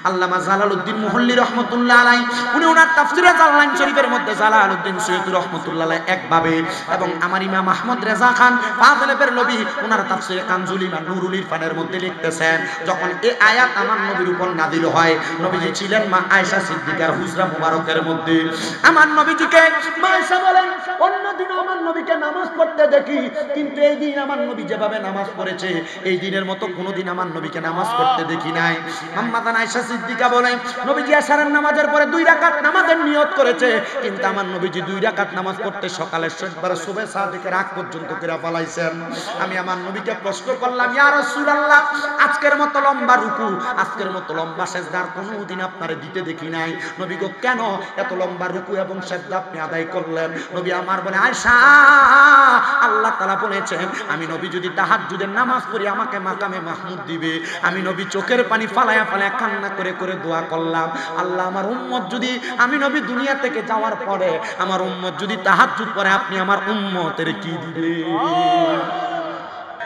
আল্লামা Jalaluddin মুহল্লি রাহমাতুল্লাহ আলাইহি উনি ওনার তাফসীরে জালালাইন শরীফের মধ্যে জালালউদ্দিন সৈয়দী রাহমাতুল্লাহ আলাইহি একভাবে, এবং আমার ইমাম আহমদ রেজা খান ফাযিলে বেরলভী ওনার তাফসীরে কানজুল ইমান নুরুল ইরফানের মধ্যে লিখতেছেন, যখন এই আয়াত আমার নবীর উপর নাযিল হয়, নবীজি ছিলেন মা আয়েশা সিদ্দিকার হুজরা মুবারকের মধ্যে। আমার নবীজিকে মা আয়েশা বলেন, অন্যদিন আমার নবীকে নামাজ পড়তে দেখি, কিন্তু এই দিন আমার নবী যেভাবে নামাজ পড়েছে এই দিনের মতো কোনোদিন আমার নবীকে নামাজ পড়তে দেখি নাই। আম্মা জান আয়েশা সিদ্দিকা বলেন, নবীজি আসরের নামাজের পরে 2 রাকাত নামাজের নিয়ত করেছে, কিন্তু আমার নবীজি 2 রাকাত নামাজ পড়তে সকালের একবারে সুবহে সাদিকের আগ পর্যন্ত করে ফেলাইছেন। আমি আমার নবীকে প্রশ্ন করলাম, ইয়া রাসূলুল্লাহ, আজকের মতো লম্বা রুকু, আজকের মতো লম্বা সিজদা কোনোদিন আপনারে দিতে দেখি নাই। নবী গো, কেন এত লম্বা রুকু এবং সিজদা আপনি আদায় করলেন? নবী আমার বলে, আয়েশা, আল্লাহ তাআলা বলেছেন আমি নবী যদি তাহাজ্জুদের নামাজ পড়ি আমাকে মাকামে মাহমুদ দিবে। আমি নবী চোখের পানি ফালায়া ফালায়া কান্না করে করে দোয়া করলাম, আল্লাহ আমার উম্মত যদি, আমি নবী দুনিয়া থেকে যাওয়ার পরে আমার উম্মত যদি তাহাজ্জুদ পড়ে আপনি আমার উম্মতের কি দিবেন?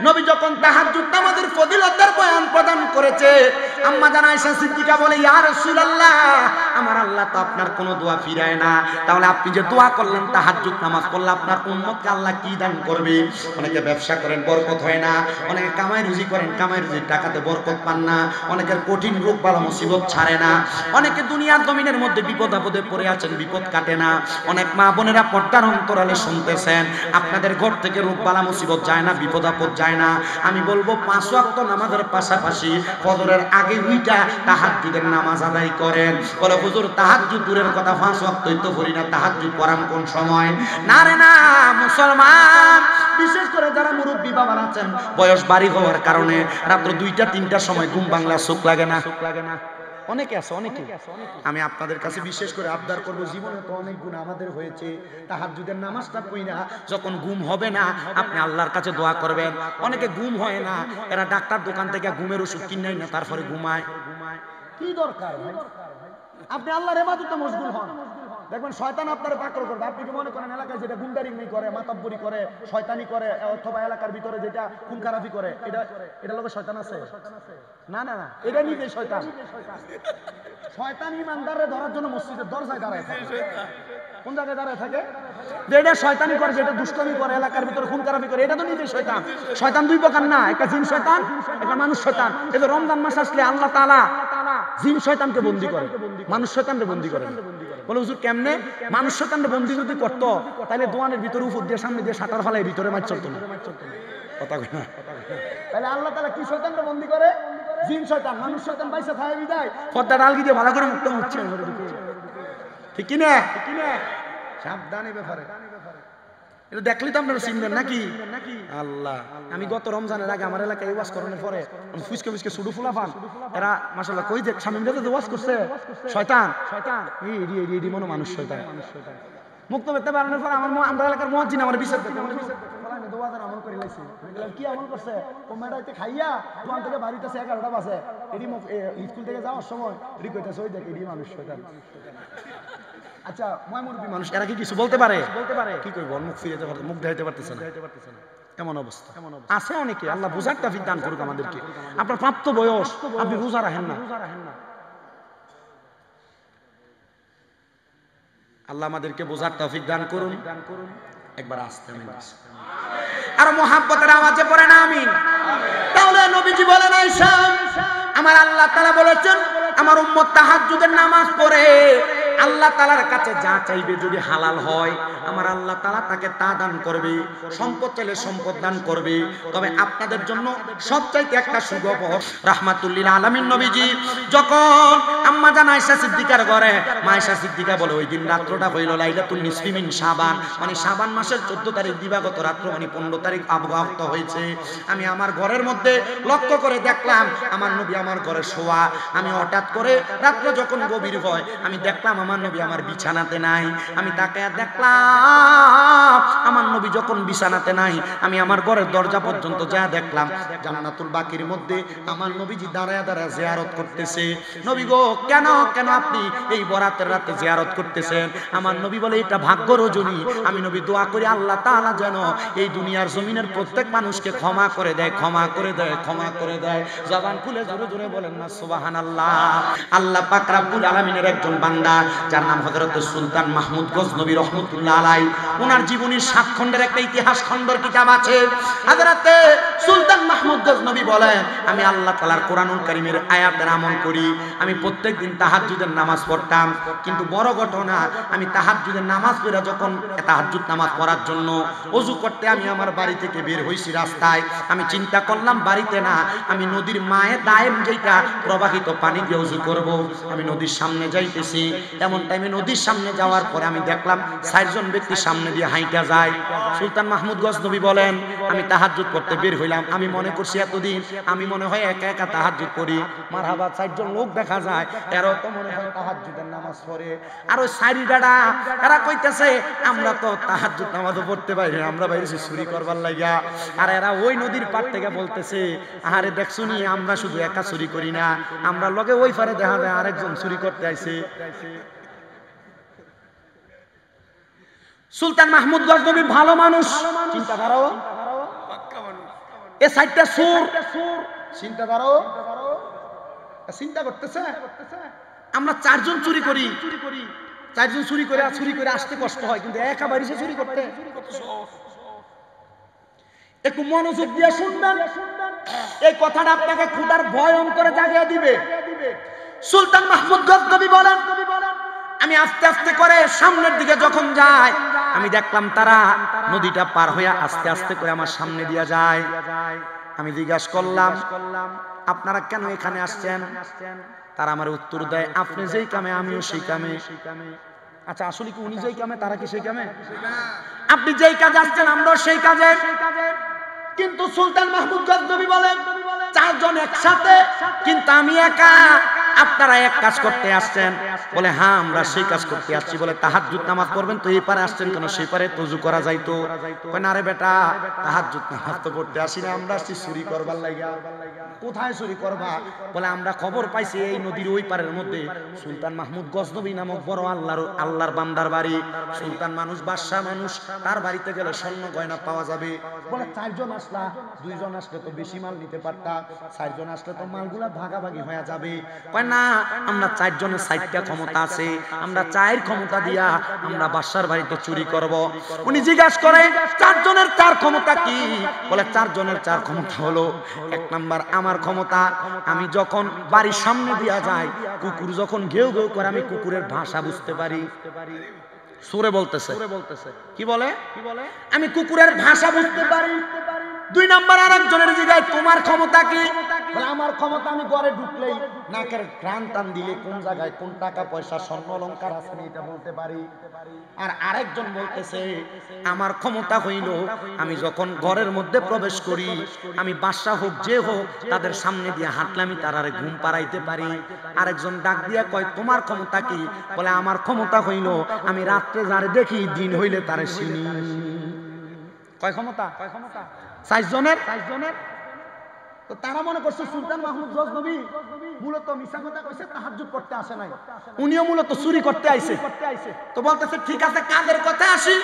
নবী যখন তাহাজ্জুদ নামাজের ফজিলতের বয়ান প্রদান করেছে, আম্মা জান আয়েশা সিদ্দিকা বলে, ইয়া রাসূলুল্লাহ, আমার আল্লাহ তো আপনার কোনো দোয়া ফিরায় না, তাহলে আপনি যে দোয়া করলেন তাহাজ্জুদ নামাজ পড়লে আপনার উম্মতকে আল্লাহ কি দান করবে? অনেকে ব্যবসা করেন বরকত হয় না, অনেকে কামাই রুজি করেন কামাই রুজির টাকাতে বরকত পান না, অনেকের কঠিন রোগ বালা মুসিবত ছাড়ে না, অনেকে দুনিয়ার জমিনের মধ্যে বিপদ আপদে পড়ে আছেন, বিপদ কাটে না। অনেক মা বোনেরা পর্দার অন্তরালে শুনতেছেন, আপনাদের ঘর থেকে রোগ বালা মুসিবত যায় না, বিপদ আপদ যায় না। আমি বলবো 5 ওয়াক্ত নামাজের পাশাপাশি ফজরের আগে উইটা তাহাজ্জুদের নামাজ আদায় করেন। বলে হুজুর তাহাজ্জুদ দূরের কথা, 5 ওয়াক্তই তো করি না, তাহাজ্জুদ পড়াম কোন সময়? না রে না, মুসলমান বিশেষ করে যারা মুরব্বী বাবা আছেন, বয়স বাড়ি হওয়ার কারণে রাত্র 2টা 3টার সময় ঘুম বাংলা চোখ লাগে না, অনেকে আছে, অনেকে। আমি আপনাদের কাছে বিশেষ করে আবদার করব, জীবনে তো অনেক গুনাহ আমাদের হয়েছে, তাহাজ্জুদের নামাজটা পড়িনা যখন ঘুম হবে না আপনি আল্লাহর কাছে দোয়া করবেন। অনেকে ঘুম হয় না, এরা ডাক্তার দোকান থেকে ঘুমের ওষুধ কিনে না তারপরে ঘুমায়। কি দরকার ভাই? আপনি আল্লাহর ইবাদতে মশগুল হন, দেখবেন শয়তান আপনারে পাকড় করবে। আপনি কি মনে করেন এলাকায় যেটা গুন্ডারিং করে, মাতাব্বরি করে, শয়তানি করে, অথবা এলাকার ভিতরে যেটা খুন খারাপি করে, এটা লোকে শয়তান আছে? না না না, এটা নিজে শয়তান। শয়তান ইমানদাররে ধরার জন্য মসজিদের দরজায় দাঁড়ায় থাকে। কোন জায়গায় দাঁড়ায় থাকে? যেটা শয়তানি করে, যেটা দুষ্টমি করে, এলাকার ভিতরে খুন খারাপি করে, এটা তো নিজে শয়তান। শয়তান 2 প্রকার না, একটা জিন শয়তান, একটা মানুষ শয়তান। এই যে রমজান মাস আসলে আল্লাহ তাআলা জিন শয়তানকে বন্দী করে, মানুষ শয়তানকে বন্দী করে। বলে হুজুর কেমনে? মানুষ শয়তানকে বন্দী যদি করতো তাহলে দোয়ানের ভিতরে উপর দিয়ে সামনে দিয়ে সাঁতার ফালায় ভিতরে মাছ চলতো না। কথা কয় না? তাহলে আল্লাহ তাআলা কি শয়তানকে বন্দী করে? জিন শয়তান। মানুষ শয়তান বাইসা থাকে বিদায় পর্দা ডালগি দিয়ে ভালো করে মুক্ত হচ্ছে। ঠিক কি না? সাবধানে ব্যাপারে। এটা দেখলি তো আপনারা চিনবেন নাকি? আল্লাহ, আমি গত রমজানের আগে আমার এলাকায় ওয়াজ করানোর পরে ফুসকে ফুসকে সুডু ফুলা পান, এরা মাশাআল্লাহ কই দেখ স্বামী মিলে ওয়াজ করছে, শয়তান শয়তান এই মনো মানুষ শয়তান। মুক্ত করতে পারানোর পর আমরা এলাকার মুয়াজ্জিন আমার বিচার দেখে দোয়াদার আমল করে লাইছি। কি আমল করছে? কমেডাইতে খাইয়া দোকান থেকে বাড়িতে 11টা বাজে, এডি স্কুল থেকে যাওয়ার সময় এডি কইতাছে ওই দেখ এডি মানুষ শয়তান। আচ্ছা, ময়মুরবি মানুষ এরা কি কিছু বলতে পারে? কি কইব? মুখ ফিরাতে পারতে, মুখ দেখাইতে পারতেছে না, এমন অবস্থা আছে অনেকে। আল্লাহ বুঝার তৌফিক দান করুক আমাদেরকে। আপনার প্রাপ্ত বয়স, আপনি রোজা রাখেন না, আল্লাহ আমাদেরকে বোঝার তৌফিক দান করুন। একবার আসতে আর মুহাব্বতের আওয়াজে পড়েন আমিন। তাহলে নবীজি বলেন, আয়েশা, আমার আল্লাহ তাআলা বলেছেন আমার উম্মত তাহাজ্জুদের নামাজ পড়ে আল্লাহ তাআলার কাছে যা চাইবে যদি হালাল হয় আমার আল্লাহ তাআলা তাকে তা দান করবে। সম্পদ চাইলে সম্পদ দান করবে। তবে আপনাদের জন্য সবচাইতে একটা সুখবর, রাহমাতুল লিল আলামিন নবীজি যখন আম্মা জান আয়েশা সিদ্দিকার ঘরে, মা আয়েশা সিদ্দিকা বলে ওই দিন রাত্রটা হইল লাইলাতুন নিসফি মিন শাবান, মানে শাবান মাসের 14 তারিখ দিবাগত রাত্র, মানে 15 তারিখ আবগাহত হয়েছে। আমি আমার ঘরের মধ্যে লক্ষ্য করে দেখলাম আমার নবী আমার ঘরে শোয়া। আমি হঠাৎ করে রাত্র যখন গভীর হয় আমি দেখলাম আমার নবী আমার বিছানাতে নাই। আমি তাকে দেখলাম আমার নবী যখন বিছানাতে নাই, আমি আমার ঘরের দরজা পর্যন্ত যা দেখলাম জান্নাতুল বাকির মধ্যে আমার নবীজি দাঁড়ায় দাঁড়ায় জিয়ারত করতেছে। নবী গো কেন কেন আপনি এই বরাতের রাতে জিয়ারত করতেছেন? আমার নবী বলে এটা ভাগ্য রজনী। আমি নবী দোয়া করি আল্লাহ তাআলা যেন এই দুনিয়ার জমিনের প্রত্যেক মানুষকে ক্ষমা করে দেয়, ক্ষমা করে দেয়, ক্ষমা করে দেয়। জবান খুলে জোরে জোরে বলেন না সুবহানাল্লাহ। আল্লাহ পাক রব্বুল আলামিনের একজন বান্দা যার নাম হযরত সুলতান মাহমুদ গজনবী রাহমাতুল্লাহ আলাইহি, ওনার জীবনীর 7 খণ্ডের একটা ইতিহাস খণ্ডের কিতাব আছে। হযরত সুলতান মাহমুদ গজনবী বলেন আমি আল্লাহ তাআলার কোরআনুল কারীমের আয়াতের আমল করি। আমি প্রত্যেকদিন তাহাজ্জুদের নামাজ পড়তাম, কিন্তু বড় ঘটনা আমি তাহাজ্জুদের নামাজ পড়া যখন তাহাজ্জুদ নামাজ পড়ার জন্য ওযু করতে আমি আমার বাড়ি থেকে বের হইছি রাস্তায়, আমি চিন্তা করলাম বাড়িতে না, আমি নদীর মায়ে দায়েম যেটা প্রবাহিত পানি দিয়ে ওযু করব। আমি নদীর সামনে যাইতেছি, এমন টাইমে নদীর সামনে যাওয়ার পরে আমি দেখলাম 4 জন ব্যক্তি সামনে দিয়ে হাঁইটা যায়। সুলতান মাহমুদ গজনবী বলেন আমি তাহাজ্জুদ করতে বের হইলাম। আমি মনে করছি এতদিন আমি মনে হয় একা একা তাহাজ্জুদ করি, মারহাবা 4 জন লোক দেখা যায়, এরাও তো মনে হয় তাহাজ্জুদের নামাজ পড়ে। আর ওই সারি দাদা এরা কইতেছে আমরা তো তাহাজ্জুদ নামাজও পড়তে পারি, আমরা বাইরেছি চুরি করবার লাগিয়া। আর এরা ওই নদীর পার থেকে বলতেছে আরে দেখছুনি আমরা শুধু একা চুরি করি না, আমরা লগে ওই পারে দেখা যায় আরেকজন চুরি করতে আইছে। সুলতান মাহমুদ গজনবী ভালো মানুষ, চিন্তা করো এ সাইডটা সুর, চিন্তা করো চিন্তা করতেছে আমরা 4 জন চুরি করি, 4 জন চুরি করে আসতে কষ্ট হয়, কিন্তু একা বাইরে চুরি করতে একটু মনোযোগ দিয়ে শুনবেন, এই কথাটা আপনাকে ক্ষুধার ভয় অন্তরে জাগিয়ে দিবে। সুলতান মাহমুদ গজনবী বলেন আমি আস্তে আস্তে করে সামনের দিকে যখন যাই, আমি দেখলাম তারা নদীটা পার হয়ে আস্তে আস্তে করে আমার সামনে দিয়ে যায়। আমি জিজ্ঞাসা করলাম আপনারা কেন এখানে আসছেন? তারা আমার উত্তর দেয় আপনি যেই কামে আমিও সেই কামে। আচ্ছা আসলে কি উনি যেই কামে তারা কি সেই কামে? আপনি যেই কাজে আসছেন আমরাও সেই কাজে। কিন্তু সুলতান মাহমুদ গজনবী বলেন 4 জন একসাথে, কিন্তু আমি একা। আপনারা এক কাজ করতে আসছেন? বলে হ্যাঁ আমরা সেই কাজ করতে আসছি। বলে তাহাজ্জুদ নামাজ পড়বেন তো এই পারে আসছেন কেন? সেই পারে তো ওযু করা যাইতো। কয় না রে বেটা তাহাজ্জুদ নামাজ তো পড়তে আসি না, আমরা আসছি চুরি করবার লাগা। কোথায় চুরি করবা? বলে আমরা খবর পাইছি এই নদীর ওই পারের মধ্যে সুলতান মাহমুদ গজনবী নামক বড় আল্লাহর বান্দার বাড়ি। সুলতান মানুষ, বাদশা মানুষ, তার বাড়িতে গেলে স্বর্ণ গয়না পাওয়া যাবে। বলে 4 জন আসলা, 2 জন আসলে তো বেশি মাল নিতে পারতা, 4 জন আসলে তো মালগুলা ভাগাভাগি হয়ে যাবে। কয় না আমরা 4 জনের 4টা ক্ষমতা আছে, আমরা 4 ক্ষমতা দিয়া আমরা বাদশার বাড়িতে চুরি করব। উনি জিজ্ঞাসা করে 4 জনের 4 ক্ষমতা কি? বলে 4 জনের 4 ক্ষমতা হলো 1 নাম্বার আমার ক্ষমতা, আমি যখন বাড়ির সামনে দিয়া যাই কুকুর যখন ঘেউ ঘেউ করে আমি কুকুরের ভাষা বুঝতে পারি। সুরে বলতেছে কি বলে? আমি কুকুরের ভাষা বুঝতে পারি। 2 নাম্বার আরেকজনের জিগায় তোমার ক্ষমতা কি? বলে আমার ক্ষমতা আমি ঘরে ঢুকলেই নাকের ঘ্রাণ টান দিলে কোন জায়গায় কোন টাকা পয়সা স্বর্ণ অলংকার আছে এটা বলতে পারি। আর আরেকজন বলতেছে আমার ক্ষমতা হইল আমি যখন ঘরের মধ্যে প্রবেশ করি আমি বাদশা হোক যে হোক তাদের সামনে দিয়ে হাঁটলে আমি তারারে ঘুম পাড়াইতে পারি। আরেকজন ডাক দিয়া কয় তোমার ক্ষমতা কি? বলে আমার ক্ষমতা হইল আমি রাত্রে যারে দেখি দিন হইলে তারে চিনি। কয় ক্ষমতা? 4 জনের। তো তারা মনে করছে সুলতান মাহমুদ গজনবী মূলত মিছা কথা কইছে, তাহাজ্জুদ করতে আসে নাই, উনিও মূলত চুরি করতে আইছে। তো বলতেছে ঠিক আছে কাদের কথা আসি,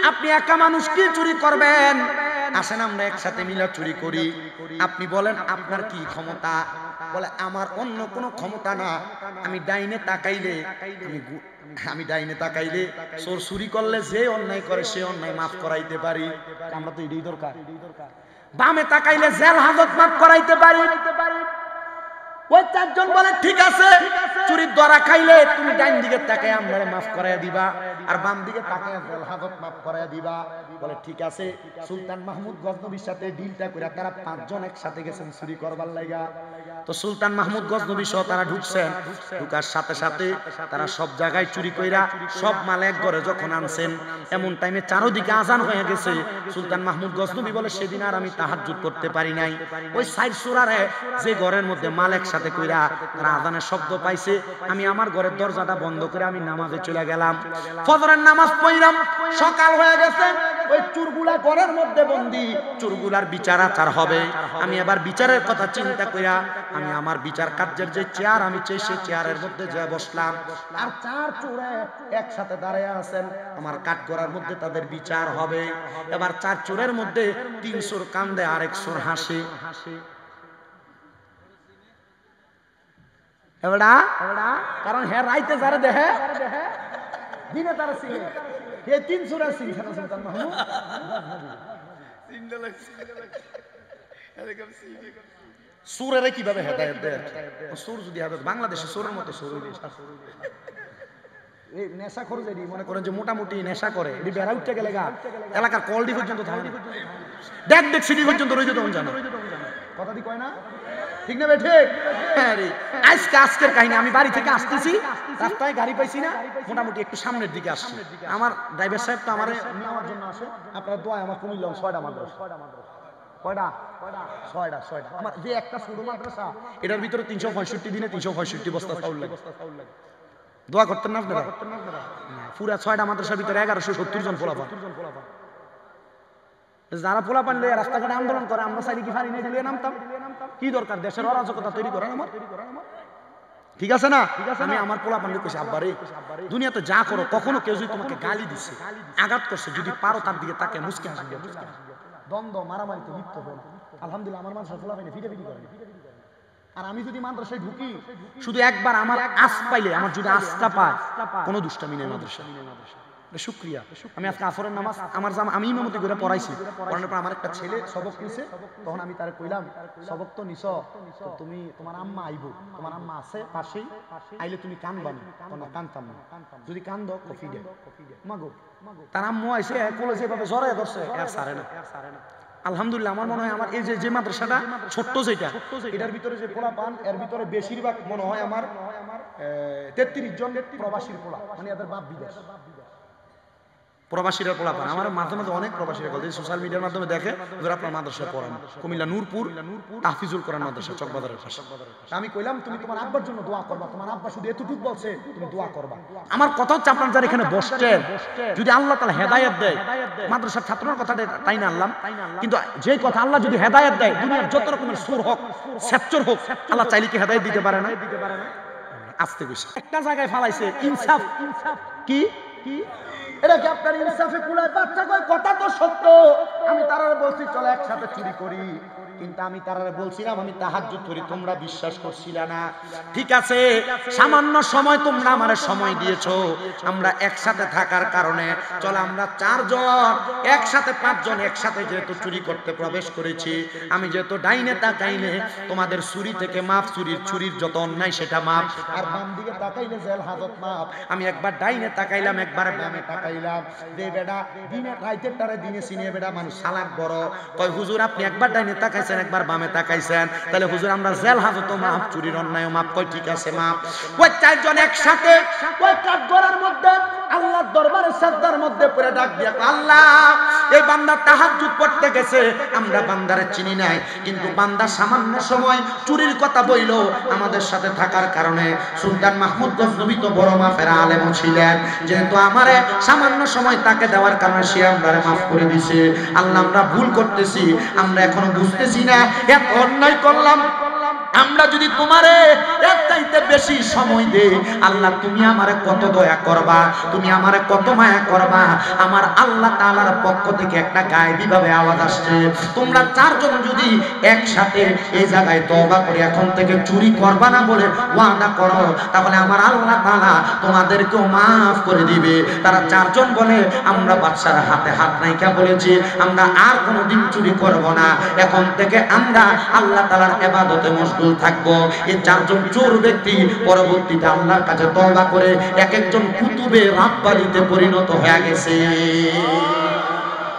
আপনি একা মানুষ কি চুরি করবেন? আসেন আমরা একসাথে মিলে চুরি করি। আপনি বলেন আপনার কি ক্ষমতা? বলে আমার অন্য কোনো ক্ষমতা না, আমি ডাইনে তাকাইলে চোর চুরি করলে যে অন্যায় করে সে অন্যায় মাফ করাইতে পারি। আমরা তো এটাই দরকার। বামে তাকাইলে জেল হাজত মাফ করাইতে পারি। ওই 4 জন বলে ঠিক আছে চুরির ধরা খাইলে তুমি ডাইন দিকে তাকায় আমরা মাফ করাইয়া দিবা, আর বাম দিকে তাকায় জেল হাজত মাফ করাইয়া দিবা। বলে ঠিক আছে। সুলতান মাহমুদ গজনবীর সাথে ডিলটা করে তারা 5 জন একসাথে গেছেন চুরি করবার লাগা। তো সুলতান মাহমুদ গজনবী সহ তারা ঢুকছেন, ঢুকার সাথে সাথে তারা সব জায়গায় চুরি কইরা সব মাল এক ঘরে যখন আনছেন এমন টাইমে চারদিকে আজান হয়ে গেছে। সুলতান মাহমুদ গজনবী বলে সেদিন আর আমি তাহাজ্জুদ করতে পারি নাই। ওই সাইড সুরারে যে ঘরের মধ্যে মাল একসাথে কইরা তারা আজানের শব্দ পাইছে আমি আমার ঘরের দরজাটা বন্ধ করে আমি নামাজে চলে গেলাম। ফজরের নামাজ পড়লাম, সকাল হয়ে গেছে। ওই চুরগুলা ঘরের মধ্যে বন্দি, চুরগুলার বিচার আচার হবে। আমি এবার বিচারের কথা চিন্তা কইরা আমি আমার বিচার কার্যের যে চেয়ার আমি চাই সেই চেয়ারের মধ্যে যা বসলাম। আর চার চোরে একসাথে দাঁড়িয়ে আছেন, আমার কাঠগড়ার মধ্যে তাদের বিচার হবে। এবার চার চোরের মধ্যে 3 চোর কান্দে আর 1 চোর হাসে। এবারে কারণ হ্যাঁ রাইতে যারা দেখে দিনে তারা চিনে, এই 3 চোরের চিন্তা সুলতান মাহমুদ সুরেরে কিভাবে হেদায়েত দেয়? সুর যদি হেদায়েত, বাংলাদেশে সুরের মতো সুর হইলে এই নেশা করে যদি মনে করেন যে মোটামুটি নেশা করে এটি বেড়া উঠতে গেলে গা এলাকার কলডি পর্যন্ত থাকে না, দেখ সিটি পর্যন্ত রয়েছে তখন জানো কথা দি কয় না, ঠিক না বে ঠিক? হ্যাঁ রে, আজকের কাহিনী। আমি বাড়ি থেকে আসতেছি, রাস্তায় গাড়ি পাইছি না, মোটামুটি একটু সামনের দিকে আসছি। আমার ড্রাইভার সাহেব তো আমার নেওয়ার জন্য আসে, আপনারা দোয়া আমার কুমিল্লা 6টা মাদ্রাসা। কয়টা? 6টা। আমার যে একটা ছোট মাদ্রাসা, এটার ভিতরে 365 দিনে 365 বস্তা চাউল লাগে। দোয়া করতেন না আপনারা? পুরা 6টা মাদ্রাসার ভিতরে 1170 জন পোলাপান। যারা পোলাপান লইয়া রাস্তাঘাটে আন্দোলন করে, আমরা চাইলে কি ফারি নিয়ে নামতাম? কি দরকার দেশের অরাজকতা তৈরি করেন আমার? ঠিক আছে না? আমি আমার পোলাপান কইছি, আব্বা রে, দুনিয়াতে যা করো, কখনো কেউ যদি তোমাকে গালি দিছে, আঘাত করছে, যদি পারো তার দিকে তাকে মুস্কি হাসি দিয়ে দ্বন্দ্ব মারামারিতে লিপ্ত হবে না। আলহামদুলিল্লাহ আমার মাদ্রাসা পোলাপাইনে ফিটাফিটি করে। আর আমি যদি মাদ্রাসায় ঢুকি, শুধু একবার আমার আস পাইলে, আমার যদি আস্থা পায়, কোনো দুষ্টামি নেই মাদ্রাসা। শুকরিয়া। আমি আজকে আসরের নামাজ আমি ইমামতি করে পড়াইছি। পড়ানোর পর আমার একটা ছেলে সবক নিছে, তখন আমি তারে কইলাম, সবক তো নিছ, তুমি তোমার আম্মা আইবো, তোমার আম্মা আছে পাশেই, আইলে তুমি কানবানি। না কানতাম না, যদি কান্দ কফি দে মাগো। তার আম্মু আইসে কলেজে এভাবে জড়ায় ধরছে, আর সারে না। আলহামদুলিল্লাহ আমার মনে হয় আমার এই যে মাদ্রাসাটা ছোট্ট যেটা, এটার ভিতরে যে পোলা পান, এর ভিতরে বেশিরভাগ মনে হয় আমার 33 জন প্রবাসীর পোলা, মানে এদের বাপ বিদেশ। প্রবাসীরা পোলা পান আমার মাঝে মাঝে অনেক প্রবাসীরা বলে, সোশ্যাল মিডিয়ার মাধ্যমে দেখে ওদের আপনার মাদ্রাসায় পড়ান, কুমিল্লা নূরপুর তাহফিজুল কোরআন মাদ্রাসা চকবাজারের পাশে। আমি কইলাম তুমি তোমার আব্বার জন্য দোয়া করবা, তোমার আব্বা শুধু এতটুকু বলছে তুমি দোয়া করবা। আমার কথা হচ্ছে আপনারা যারা এখানে বসছেন, যদি আল্লাহ তাআলা হেদায়েত দেয়, মাদ্রাসার ছাত্রদের কথা তাই না আনলাম, কিন্তু যে কথা আল্লাহ যদি হেদায়েত দেয়, দুনিয়ার যত রকমের সুর হোক, সেচ্চর হোক, আল্লাহ চাইলে কি হেদায়েত দিতে পারে না? আসতে কইছে একটা জায়গায় ফালাইছে ইনসাফ। কি এটা কি আপনার ইনসাফে কুলায়? বাচ্চা কয় কথা তো সত্য, আমি তারারে বলছি চলো একসাথে চুরি করি, কিন্তু আমি তারারে বলছিলাম আমি তাহাজ্জুদ করি, তোমরা বিশ্বাস করছিলা না। ঠিক আছে, সামান্য সময় তোমরা আমারে সময় দিয়েছো, আমরা একসাথে থাকার কারণে চলো আমরা 4 জন একসাথে 5 জন একসাথে যেহেতু চুরি করতে প্রবেশ করেছি, আমি যেহেতু ডাইনে তাকাইলে তোমাদের চুরি থেকে মাপ, চুরির যত অন্যায় সেটা মাপ, আর বাম দিকে তাকাইলে জেল হাজত মাপ। আমি একবার ডাইনে তাকাইলাম, একবার বামে তাকাইলাম, যে বেটা দিনে রাইতের টারে দিনে চিনে বেটা মানুষ সালাক বড়, কয় হুজুর আপনি একবার ডাইনে তাকাইছেন একবার বামে তাকাইছেন, তাহলে হুজুর আমরা জেল হাজত মাপ, চুরির অন্যায় মাপ। কয় ঠিক আছে মাপ। ওই 4 জন একসাথে ওই কাঠগড়ার মধ্যে আল্লাহর দরবারে সাজদার মধ্যে পড়ে ডাক দিয়া, আল্লাহ এই বান্দা তাহাজ্জুদ পড়তে গেছে, আমরা বান্দারে চিনি নাই, কিন্তু বান্দা সামান্য সময় চুরির কথা বইল, আমাদের সাথে থাকার কারণে সুলতান মাহমুদ গজনবী তো বড় মাফের আলেম ছিলেন, যেহেতু আমারে সামান্য সময় তাকে দেওয়ার কারণে সে আমরারে মাফ করে দিয়েছে। আল্লাহ আমরা ভুল করতেছি, আমরা এখনো বুঝতেছি না, এত অন্যায় করলাম, আমরা যদি তোমারে এর চাইতে বেশি সময় দেই, আল্লাহ তুমি আমারে কত দয়া করবা, তুমি আমারে কত মায়া করবা। আমার আল্লাহ তাআলার পক্ষ থেকে একটা গায়েবী ভাবে আওয়াজ আসছে, তোমরা 4 জন যদি একসাথে এই জায়গায় তওবা করে এখন থেকে চুরি করবা না বলে ওয়াদা করো, তাহলে আমার আল্লাহ তাআলা তোমাদেরকেও মাফ করে দিবে। তারা 4 জন বলে, আমরা বাদশার হাতে হাত রাইখা বলেছি আমরা আর কোনোদিন চুরি করব না, এখন থেকে আমরা আল্লাহ তাআলার ইবাদতে মশগুল থাকবো। এই 4 জন চোর ব্যক্তি পরবর্তীতে আল্লাহর কাছে তওবা করে এক একজন কুতুবে রাব্বানিতে পরিণত হয়ে গেছে।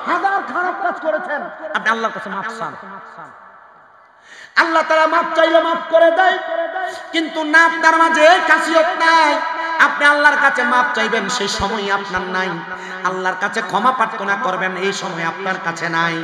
হাজার খারাপ কাজ করেছেন, আপনি আল্লাহর কাছে মাফ চান, আল্লাহ তাআলা মাফ চাইলে মাফ করে দেয়, কিন্তু না আপনার মাঝে খাসিয়ত নাই, আপনি আল্লাহর কাছে মাপ চাইবেন সেই সময় আপনার নাই, আল্লাহর কাছে ক্ষমা প্রার্থনা করবেন এই সময় আপনার কাছে নাই।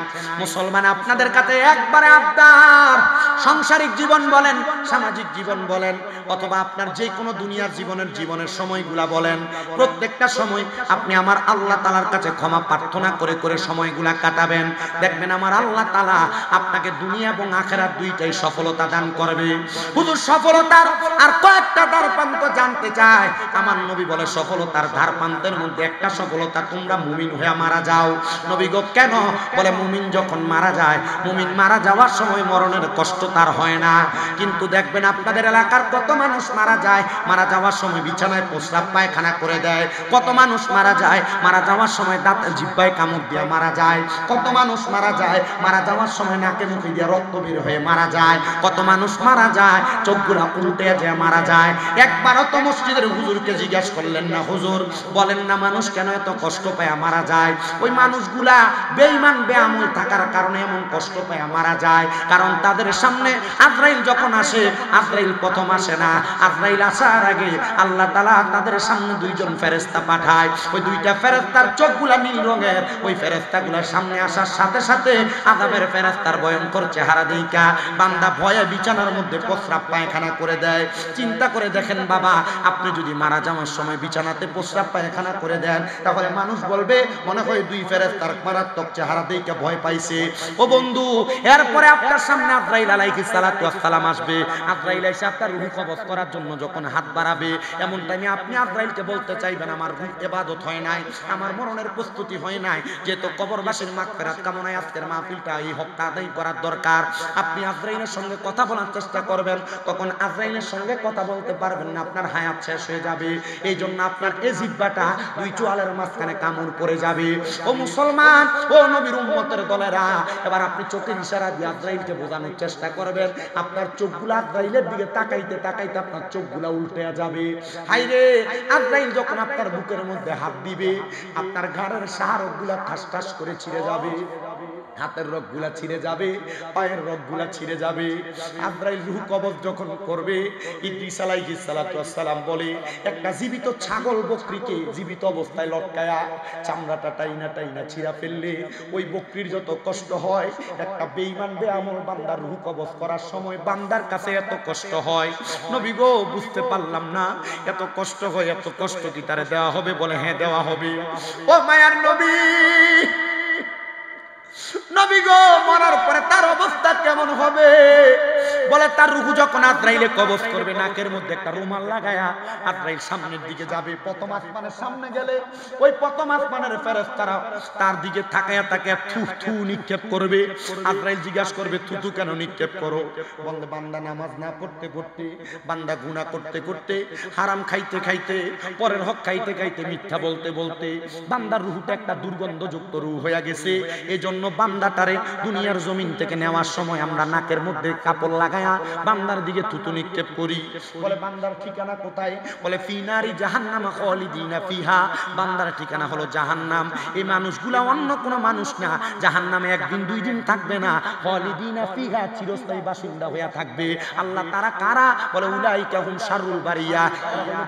মুসলমান আপনাদের কাছে একবারে আবদার, সাংসারিক জীবন বলেন, সামাজিক জীবন বলেন, অথবা আপনার যে কোনো দুনিয়ার জীবনের সময়গুলা বলেন, প্রত্যেকটা সময় আপনি আমার আল্লাহ তাআলার কাছে ক্ষমা প্রার্থনা করে করে সময়গুলা কাটাবেন। দেখবেন আমার আল্লাহ তাআলা আপনাকে দুনিয়া এবং আখিরাত দুইটাই সফলতা দান করবে। হুজুর সফলতার আর কয়েকটা দ্বারপ্রান্ত জানতে চায়। আমার নবী বলে সফলতার দ্বারপ্রান্তের মধ্যে একটা সফলতা, তোমরা মুমিন হয়ে মারা যাও। নবী গো কেন? বলে মুমিন যখন মারা যায়, মুমিন মারা যাওয়ার সময় মরণের কষ্ট তার হয় না। কিন্তু দেখবেন আপনাদের এলাকার কত মানুষ মারা যায়, মারা যাওয়ার সময় বিছানায় প্রস্রাব পায়খানা করে দেয়। কত মানুষ মারা যায়, মারা যাওয়ার সময় দাঁত জিহ্বায় কামড় দিয়ে মারা যায়। কত মানুষ মারা যায়, মারা যাওয়ার সময় নাকে মুখে দিয়ে রক্ত বের হয়ে মারা যায়। কত মানুষ মারা যায়, চোখগুলা উল্টে যায় মারা যায়। একবারও তো মসজিদের হুজুরকে জিজ্ঞাসা করলেন না, হুজুর বলেন না মানুষ কেন এত কষ্ট পায় মারা যায়? ওই মানুষগুলা বেঈমান বেআমল থাকার কারণে এমন কষ্ট পায় মারা যায়। কারণ তাদের সামনে আজরাইল যখন আসে, আজরাইল প্রথম আসে না, আজরাইল আসার আগে আল্লাহ তাআলা তাদের সামনে দুইজন ফেরেশতা পাঠায়। ওই দুইটা ফেরেশতার চোখগুলা নীল রঙের। ওই ফেরেশতাগুলোর সামনে আসার সাথে সাথে আযাবের ফেরেশতার ভয়ঙ্কর চেহারা দেইখা বান্দা ভয়ে বিছানার মধ্যে প্রস্রাব পায়খানা করে দেয়। চিন্তা করে দেখেন বাবা, আপনি যদি মারা যাওয়ার সময় বিছানাতে প্রস্রাব পায়খানা করে দেন, তাহলে মানুষ বলবে মনে হয় দুই ফেরেশতার মারাত্মক চেহারা দেইখা ভয় পাইছে। ও বন্ধু, এরপরে আপনার সামনে আজরাইল আলাইহিস সালাতু ওয়াস সালাম আসবে। আজরাইল এসে আপনার রূহ কবজ করার জন্য যখন হাত বাড়াবে, এমন টাইমে আপনি আজরাইলকে বলতে চাইবেন আমার রূহ ইবাদত হয় নাই, আমার মরণের প্রস্তুতি হয় নাই, যেহেতু কবরবাসীর মাগফিরাত কামনায় আজকের মাহফিলটা এই হকটা আদায় করার দরকার। আপনি আজরাইলের সঙ্গে কথা বলার চেষ্টা করবেন, তখন আজরাইলের সঙ্গে কথা বলতে পারবেন না, আপনার হায়াত শেষ হয়ে যাবে। এই জন্য আপনার এই জিহ্বাটা দুই চোয়ালের মাঝখানে কামড় পড়ে যাবে। ও মুসলমান, ও নবীর উম্মতের দলেরা, এবার আপনি চোখের ইশারা দিয়ে আজরাইলকে বোঝানোর চেষ্টা করবেন। আপনার চোখগুলো আজরাইলের দিকে তাকাইতে তাকাইতে আপনার চোখগুলো উল্টে যাবে। হাইরে, আজরাইল যখন আপনার বুকের মধ্যে হাত দিবে, আপনার ঘাড়ের শাহরগুলা ঠাস ঠাস করে ছিঁড়ে যাবে, হাতের রগগুলা ছিঁড়ে যাবে, পায়ের রগগুলা ছিঁড়ে যাবে। আজরাইল রূহ কবজ যখন করবে, ইদ্রিস আলাইহিস সালাতু ওয়াস সালাম বলে একটা জীবিত ছাগল বকরিকে জীবিত অবস্থায় লটকায়া চামড়াটা টাইনা টাইনা ছিঁড়া ফেললে ওই বকরির যত কষ্ট হয়, একটা বেঈমান বেআমল বান্দার রূহ কবজ করার সময় বান্দার কাছে এত কষ্ট হয়। নবী গো বুঝতে পারলাম না, এত কষ্ট হয়, এত কষ্ট কি তারে দেওয়া হবে? বলে হ্যাঁ দেওয়া হবে। ও মায়ার নবী, নবী গো মরার পরে তার অবস্থা কেমন হবে? বলে তার রূহ যখন আজরাইলে কবজ করবে, নাকের মধ্যে একটা রুমাল লাগায়া আজরাইল সামনের দিকে যাবে। প্রথম আসমানের সামনে গেলে ওই প্রথম আসমানের ফেরেশতারা তার দিকে তাকায়া তাকায়া থু থু নিক্ষেপ করবে। আজরাইল জিজ্ঞাসা করবে থু থু কেন নিক্ষেপ করো? বলে বান্দা নামাজ না পড়তে পড়তে, বান্দা গুনাহ করতে করতে, হারাম খাইতে খাইতে, পরের হক খাইতে খাইতে, মিথ্যা বলতে বলতে বান্দার রূহটা একটা দুর্গন্ধযুক্ত রূহ হয়ে গেছে। এজন্য বান্দাটারে দুনিয়ার জমিন থেকে নেওয়ার সময় আমরা নাকের মধ্যে কাপড় লাগায়া বান্দার দিকে থুতু নিক্ষেপ করি। বলে বান্দার ঠিকানা কোথায়? বলে ফি নারি জাহান্নাম খালিদিনা ফিহা, বান্দার ঠিকানা হলো জাহান্নাম। এই মানুষগুলা অন্য কোনো মানুষ না, জাহান্নামে একদিন দুই দিন থাকবে না, খালিদিনা ফিহা চিরস্থায়ী বাসিন্দা হয়ে থাকবে। আল্লাহ তারা কারা? বলে উলাইকা হুম শাররুল বারিয়া,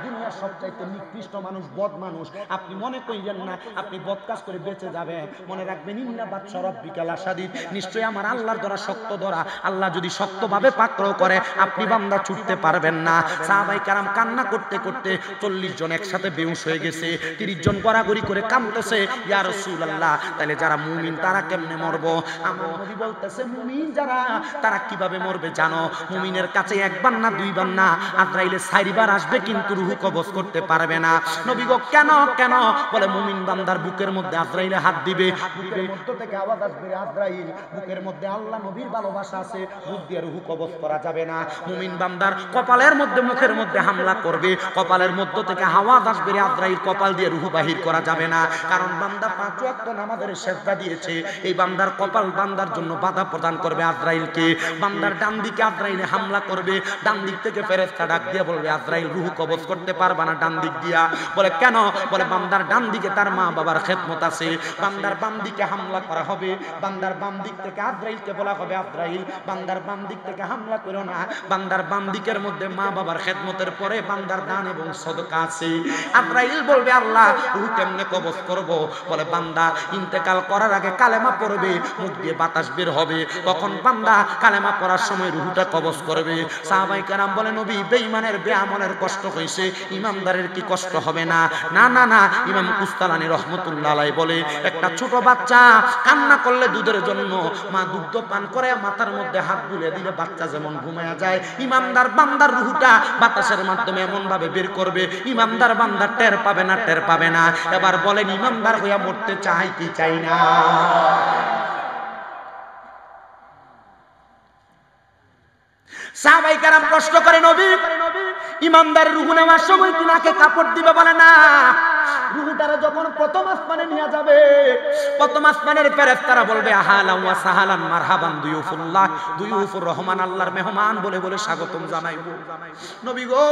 দুনিয়ার সবচাইতে নিকৃষ্ট মানুষ, বদ মানুষ। আপনি মনে করিয়েন না আপনি বদ কাজ করে বেঁচে যাবেন, মনে রাখবেন ইন্না বাদশা রব্বিকাল আসাদিদ, নিশ্চয়ই আমার আল্লাহর দ্বারা শক্ত ধরা। আল্লাহ যদি শক্তভাবে পাকড়াও করে আপনি বান্দা ছুটতে পারবেন না। সাহাবায়ে কেরাম কান্না করতে করতে 40 জন একসাথে বেহুশ হয়ে গেছে, 30 জন গড়াগড়ি করে কাঁদতেছে, ইয়া রাসূলুল্লাহ তাহলে যারা মুমিন তারা কেমনে মরবো? আমার নবী বলতেছে মুমিন যারা তারা কিভাবে মরবে জানো? মুমিনের কাছে একবার না দুইবার না, আজরাইলে 4 বার আসবে কিন্তু রূহ কবজ করতে পারবে না। নবী গো কেন কেন? বলে মুমিন বান্দার বুকের মধ্যে আজরাইলে হাত দিবে, বুকের মধ্য থেকে আওয়াজ আসবে আজরাইল, বুকের মধ্যে আল্লাহ নবীর ভালোবাসা আছে, বুক দিয়ে রূহ কবজ করা যাবে না। মুমিন বান্দার কপালের মধ্যে মুখের মধ্যে হামলা করবে, কপালের মধ্য থেকে আওয়াজ আসবে আজরাইল, কপাল দিয়ে রূহ বাহির করা যাবে না। কারণ বান্দা 5 ওয়াক্ত নামাজের সিজদা দিয়েছে, এই বান্দার কপাল বান্দার জন্য বাধা প্রদান করবে আজরাইলকে। বান্দার ডান দিকে আজরাইলে হামলা করবে, ডান দিক থেকে ফেরেশতা ডাক দিয়ে বলবে আজরাইল রূহ কবজ করতে পারবে না ডান দিক দিয়া। বলে কেন? বলে বান্দার ডান দিকে তার মা বাবার খেদমত আছে, বান্দার বাম দিকে হামলা করা হবে, বান্দার বাম দিক থেকে আজরাইলকে বলা হবে, আজরাইল বান্দার বাম দিক থেকে হামলা করো না। বান্দার বাম দিকের মধ্যে মা বাবার খেদমতের পরে বান্দার দান এবং সদকা আছে। আজরাইল বলবে আল্লাহ রূহ কেমনে কবজ করব? বলে বান্দা ইন্তেকাল করার আগে কালেমা পড়বে, মুখ দিয়ে বাতাস বের হবে, তখন বান্দা কালেমা পড়ার সময় রূহটা কবজ করবে। সাহাবায়ে কেরাম বলে নবী বেঈমানের বেআমলের কষ্ট হইছে, ইমানদারের কি কষ্ট হবে না? না না না, ইমাম কুস্তালানী রহমতুল্লাহ আলাইহি বলে একটা ছোট বাচ্চা কান্না করলে দুধের জন্য মা দুগ্ধ পান করে মাথার মধ্যে হাত বুলিয়ে দিলে বাচ্চা যেমন ঘুমায়া যায়, ইমানদার বান্দার রূহটা বাতাসের মাধ্যমে এমন ভাবে বের করবে ইমানদার বান্দা টের পাবে না, টের পাবে না। এবার বলেন ইমানদার হইয়া মরতে চাই কি চাই না? সাহাবায়ে কেরাম প্রশ্ন করে নবী ইমানদার রূহ নেওয়ার সময় কি নাকে কাপড় দিবে? বলে না, রূহটারে যখন প্রথম আসমানে নিয়ে যাবে, প্রথম আসমানের ফেরেশতারা বলবে আহালান ওয়া সাহালান মারহাবান দুয়ুফুল্লাহ, দুয়ুফুর রহমান, আল্লাহর মেহমান বলে বলে স্বাগতম জানাইবো। নবী গো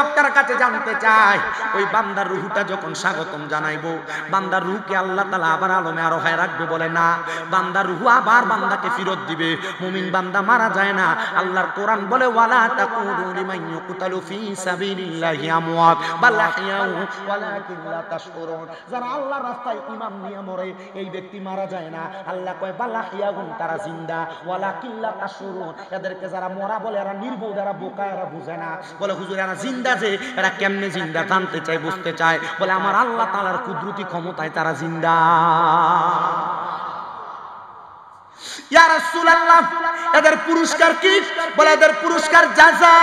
আপনার কাছে জানতে চাই, ওই বান্দার রূহটা যখন স্বাগতম জানাইবো, বান্দার রূহকে আল্লাহ তাআলা আবার আলমে আরোহায় রাখবে? বলে না, বান্দার রূহ আবার বান্দাকে ফেরত দিবে। মুমিন বান্দা মারা যায় না। আল্লাহর কোরআন বলে ওয়ালা তাকুলু লিমান ইউকতালু ফি সাবিলিল্লাহি আমওয়াত বাল আহইয়াউ ওয়ালাকিন লা তাশউরুন। যারা আল্লাহর রাস্তায় ঈমান নিয়ে মরে এই ব্যক্তি মারা যায় না। আল্লাহ কয় বাল আহইয়াউন, তারা জিন্দা, ওয়ালাকিন লা তাশউরুন। এদেরকে যারা মরা বলে এরা নির্বোধ, এরা বোকা, এরা বুঝে না। বলে হুজুর এরা জিন্দা যে, এরা কেমনে জিন্দা জানতে চায়, বুঝতে চায়। বলে আমার আল্লাহ তাআলার কুদরতি ক্ষমতায় তারা জিন্দা। ইয়া রাসূলুল্লাহ এদের পুরস্কার কি? বলে এদের পুরস্কার জাযা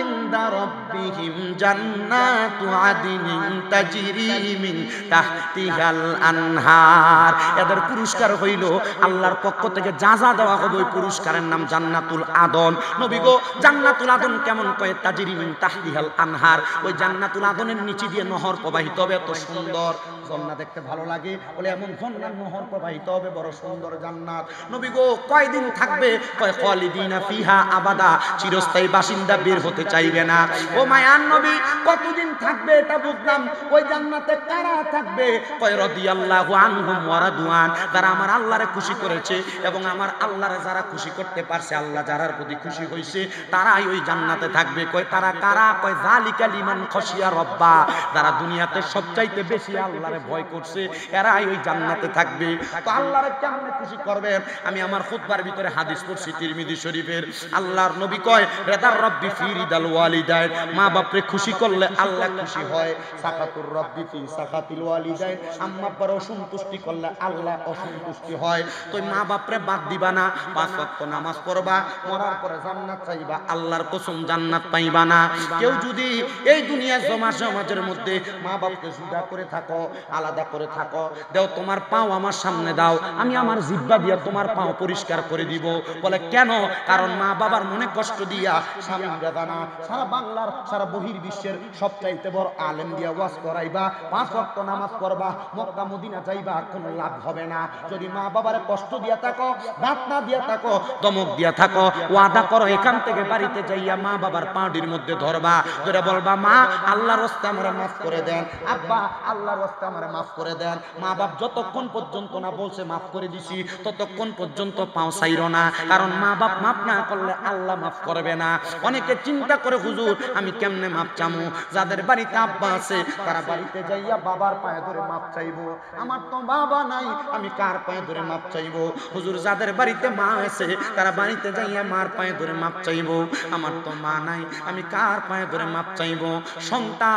ইনদা রাব্বিহিম জান্নাতু আদনিন তাজরি মিন তাহতিহাল আনহার। এদের পুরস্কার হইল আল্লাহর পক্ষ থেকে জাযা দেওয়া হবে, ওই পুরস্কারের নাম জান্নাতুল আদন। নবী গো জান্নাতুল আদন কেমন? কয় তাজরি মিন তাহতিহাল আনহার, ওই জান্নাতুল আদনের নিচে দিয়ে নহর প্রবাহিত হবে। এত সুন্দর ঝর্ণা দেখতে ভালো লাগে, বলে এমন ঝর্ণার নহর প্রবাহিত হবে, বড় সুন্দর জান্নাত। নবী গো কয়দিন থাকবে? কয় খালিদিনা ফিহা আবাদা, চিরস্থায়ী বাসিন্দা, বের হতে চাইবে না। ও মায়ান নবী কতদিন থাকবে এটা বুঝলাম, ওই জান্নাতে কারা থাকবে? কয় রাদিয়াল্লাহু আনহুম ওয়া রাদওয়ান, যারা আমার আল্লাহরে খুশি করেছে এবং আমার আল্লাহরে যারা খুশি করতে পারছে, আল্লাহ যারার প্রতি খুশি হইছে তারাই ওই জান্নাতে থাকবে। কয় তারা কারা? কয় যালিকা লিমান খাশিয়া রাব্বা, যারা দুনিয়াতে সবচাইতে বেশি আল্লাহরে ভয় করছে এরাই ওই জান্নাতে থাকবে। তো আল্লাহরে কেমনে খুশি করবেন? আমি আমার খুতবার ভিতরে হাদিস পড়ছি তিরমিজি শরীফের। আল্লাহর নবী কয় রিদার রব্বি ফি রিদাল ওয়ালিদাইন, মা বাপরে খুশি করলে আল্লাহ খুশি হয়। সাখাতুর রব্বি ফি সাখাতিল ওয়ালিদাইন, আম্মা আব্বার অসন্তুষ্টি করলে আল্লাহ অসন্তুষ্টি হয়। তো মা বাপরে বাদ দিবা না, 5 ওয়াক্ত নামাজ পড়বা, মরার পরে জান্নাত চাইবা, আল্লাহর কসম জান্নাত পাইবা না। কেউ যদি এই দুনিয়া সমাজের মধ্যে মা বাপকে জুদা করে থাকো, আলাদা করে থাকো, দাও তোমার পাও আমার সামনে দাও, আমি আমার জিহ্বা দিয়া তোমার পাও পরিষ্কার করে দিব। বলে কেন? কারণ মা বাবার মনে কষ্ট দিয়া স্বামীরা জানা সারা বাংলার সারা বহির্বিশ্বের সবচাইতে বড় আলেম দিয়া ওয়াজ করাইবা, 5 ওয়াক্ত নামাজ পড়বা, মক্কা মদিনা যাইবা, কোনো লাভ হবে না। যদি মা বাবারে কষ্ট দিয়া থাকো, দাঁত না দিয়া থাকো, দমক দিয়া থাকো, ওয়াদা করো এখান থেকে বাড়িতে যাইয়া মা বাবার পাউডির মধ্যে ধরবা, ধরে বলবা মা আল্লাহর রাস্তায় আমারে মাফ করে দেন, আব্বা আল্লাহর রাস্তায় আমারে মাফ করে দেন। মা বাপ যতক্ষণ পর্যন্ত না বলছে মাফ করে দিছি ততক্ষণ পর্যন্ত পাও ছাইরো না, কারণ মা বাপ মাফ না করলে আল্লাহ মাফ করবে না। অনেকে চিন্তা করে হুজুর আমি কেমনে মাফ চামু? যাদের বাড়িতে আব্বা আছে তারা বাড়িতে যাইয়া বাবার পায়ে ধরে মাফ চাইবো। আমার তো বাবা নাই, আমি কার পায়ে ধরে মাফ চাইবো? হুজুর যাদের বাড়িতে মা আছে তারা বাড়িতে যাইয়া মার পায়ে ধরে মাফ চাইবো। আমার তো মা নাই, আমি কার পায়ে ধরে মাফ চাইবো? সন্তান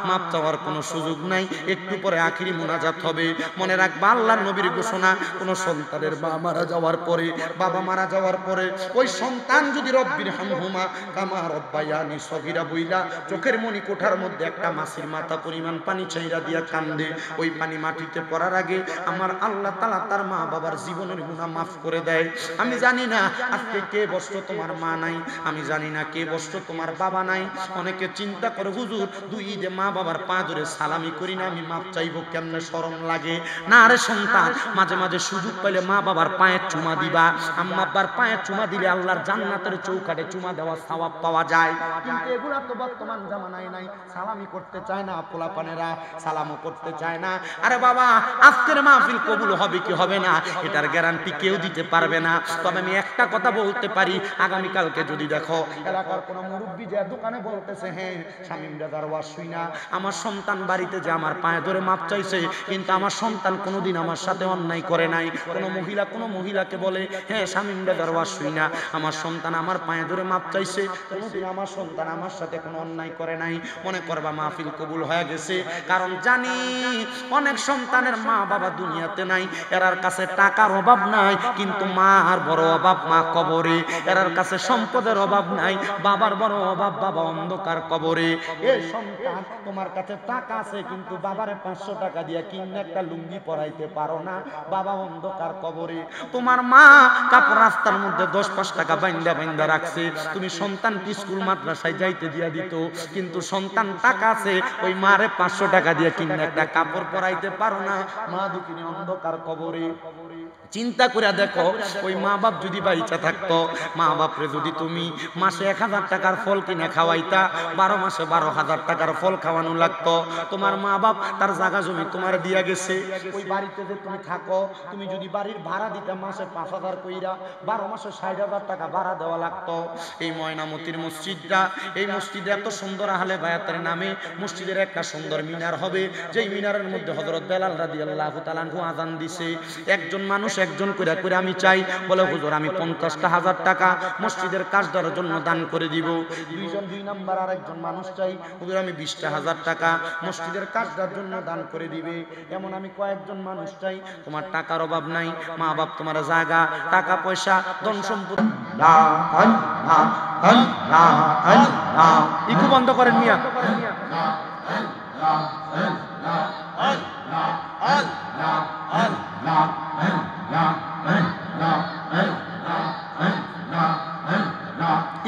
মাফ চাওয়ার কোনো সুযোগ নাই, একটু পরে আখিরি মুনাজাত হবে। মনে রাখবা আল্লাহর নবীর ঘোষণা, কোন সন্তানের মা মারা যাওয়ার পরে, বাবা মারা যাওয়ার পরে ওই সন্তান যদি রব্বির হামহুমা কামা রব্বায়ানি সগীরা বইলা চোখের মনি কোঠার মধ্যে একটা মাছির মাথা পরিমাণ পানি চাইরা দিয়া কান্দে, ওই পানি মাটিতে পড়ার আগে আমার আল্লাহ তাআলা তার মা বাবার জীবনের গুনাহ মাফ করে দেয়। আমি জানি না আজকে কে বছর তোমার মা নাই, আমি জানি না কে বছর তোমার বাবা নাই। অনেকে চিন্তা করে হুজুর 2 ঈদে মা বাবার পা পায়ে ধরে সালামি করি না, আমি মাপ চাইবো কেমনে শরম লাগে না রে সন্তান। মাঝে মাঝে সুযোগ পাইলে মা বাবার পায়ে চুমা দিবা। আম্মা আব্বার পায়ে চুমা দিলে আল্লাহর জান্নাতের চৌকাঠে চুমা দেওয়া সওয়াব পাওয়া যায়। কিন্তু এগুলা তো বর্তমান জামানায় নাই। সালামি করতে চায় না পোলাপানেরা, সালামও করতে চায় না। আরে বাবা, আজকের মাহফিল কবুল হবে কি হবে না এটার গ্যারান্টি কেউ দিতে পারবে না। তবে আমি একটা কথা বলতে পারি, আগামী কালকে যদি দেখো এলাকার কোনো মুরব্বি যে দোকানে বলতেছে হ্যাঁ শামীম রাজার ওয়াজ শুই না, আমার সন্তান বাড়িতে যে আমার পায়ে ধরে মাপ চাইছে, কিন্তু আমার সন্তান কোনোদিন আমার সাথে অন্যায় করে নাই। কোনো মহিলাকে বলে হ্যাঁ শামীম রাজার ওয়াজ শুই না, আমার সন্তান আমার পায়ে ধরে মাপ চাইছে, কোনোদিন আমার সন্তান আমার সাথে কোনো অন্যায় করে নাই, মনে করবা মাহফিল কবুল হয়ে গেছে। কারণ জানি অনেক সন্তানের মা বাবা দুনিয়াতে নাই, এরার কাছে টাকার অভাব নাই, কিন্তু মার বড় অভাব মা কবরে। এরার কাছে সম্পদের অভাব নাই, বাবার বড় অভাব বাবা অন্ধকার কবরে। এই সন্তান তোমার কাছে টাকা আছে, কিন্তু বাবারে 500 টাকা দিয়ে কিনে একটা লুঙ্গি পরাইতে পারো না, বাবা অন্ধকার কবরে। তোমার মা কাপড় রাস্তার মধ্যে 10-5 টাকা বাইন্দা রাখছে, তুমি সন্তানকে স্কুল মাদ্রাসায় যাইতে দিয়া দিত, কিন্তু সন্তান টাকা আছে, ওই মারে 500 টাকা দিয়ে কিনে একটা কাপড় পরাইতে পারো না, মা দুঃখিনী অন্ধকার কবরে। চিন্তা করে দেখো, ওই মা বাপ যদি বাইচা থাকতো, মা বাপরে যদি তুমি মাসে 1000 টাকার ফল কিনে খাওয়াইতা, 12 মাসে 12,000 টাকার ফল খাওয়ানো লাগতো। তোমার মা বাপ তার জায়গা জমি তোমার দিয়া গেছে, ওই বাড়িতে যে তুমি থাকো, তুমি যদি বাড়ির ভাড়া দিতে মাসে 5,000 কইরা, 12 মাসে 60,000 টাকা ভাড়া দেওয়া লাগতো। এই ময়নামতির মসজিদটা, এই মসজিদে এত সুন্দর আহলে বায়াতের নামে মসজিদের একটা সুন্দর মিনার হবে, যেই মিনারের মধ্যে হযরত বেলাল রাদিয়াল্লাহু তাআলা আনহু আযান দিছে। একজন মানুষ একজন করে আমি চাই, বলে হুজুর আমি 50,000 টাকা মসজিদের কাজ দেওয়ার জন্য দান করে দিব। দুইজন 2 নাম্বার আরেকজন মানুষ চাই, হুজুর আমি 20,000 টাকা মসজিদের কাজ দেওয়ার জন্য দান করে দিবে। এমন আমি কয়েকজন মানুষ চাই। তোমার টাকার অভাব নাই, মা বাপ তোমার জায়গা টাকা পয়সা ধন সম্পত্তি। ইকু বন্ধ করেন মিয়া।